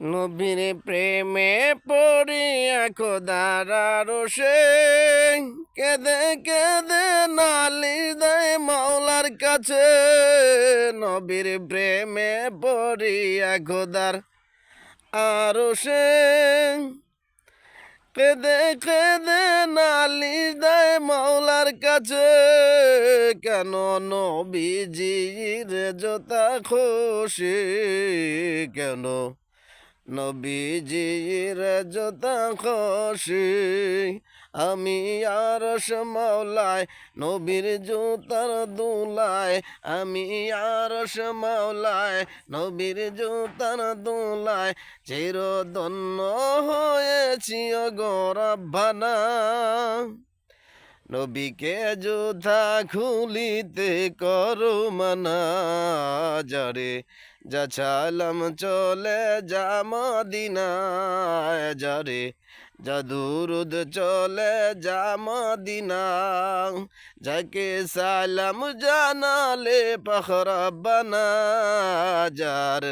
নবীর প্রেমে পড়িয়া খোদার আরশে কেঁদে কেঁদে নালিশ দেয় মাওলার কাছে। নবীর প্রেমে পড়িয়া খোদার আরশে কেঁদে কেঁদে নালিশ দেয় মাওলার কাছে। কেন নবীজির জোতা খুশি, কেন নবীজির জোতা খুশি। আমি আরশ মাওলায় নবীর জুতার দুলায়, আমি আরশ মাওলায় নবীর জুতার দুলায় চিরধন্য হয়েছি গো রব্বানা। নবীকে জুতা খুলিতে করো মানা, যারে যাচালাম চলে যা মদিনায়, যারে যাদুরুদ চলে যা মদিনা। যাকে সালাম জানালে পাখরাব্বানা, যার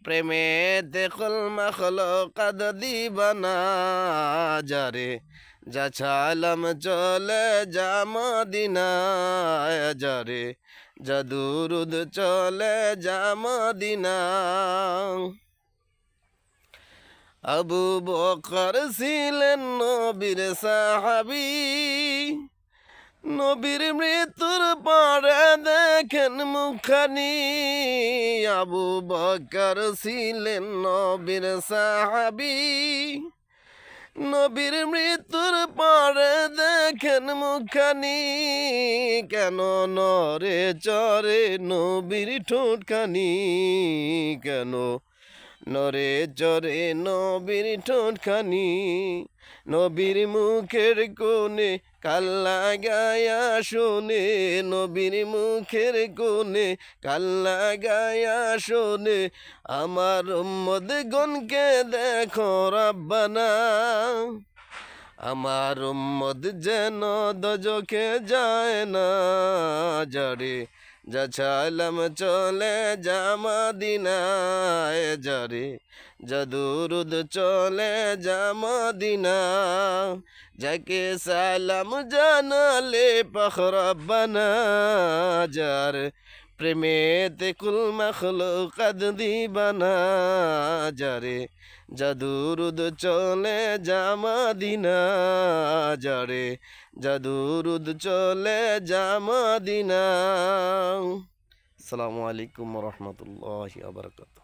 প্রেমে দেখল মখলুকাত দিবানা। যারে যাচালাম চলে যা মদিনায়, যারে যাদুরুদ চলে যা মদিনা। আবু বকর ছিলেন নবীর সাহাবী, নবীর মৃত্যুর পরে দেখেন মুখানি। আবু বকর ছিলেন নবীর সাহাবী, নবীর মৃত্যুর পরে দেখেন মুখানি। কেন নরে চরে নবীর ঠোঁটখানি, কেন নরে চরে নবীর ঠোঁটখানি। নবীর মুখের কোণে কাল্লা গায়া শোনে, নবীর মুখের কোণে কাল্লা গায়া শোনে। আমার উম্মত গণকে দেখো রব্বানা, আমার উম্মত যেন দোজখে যায় না। যারে যাচালাম চলে যা মদিনায়, যারে যাদুরুদ চলে যা মদিনা। যাকে সালাম জানালে পাখরাব্বানা, যার প্রেমেতে কুল মখলুকাত দিবানা। যারে যাদুরুদ চলে যা মদিনা, যারে যাদুরুদ চলে যা মদিনা। আসসালামু আলাইকুম ওয়া রাহমাতুল্লাহি ওয়া বারাকাতুহু।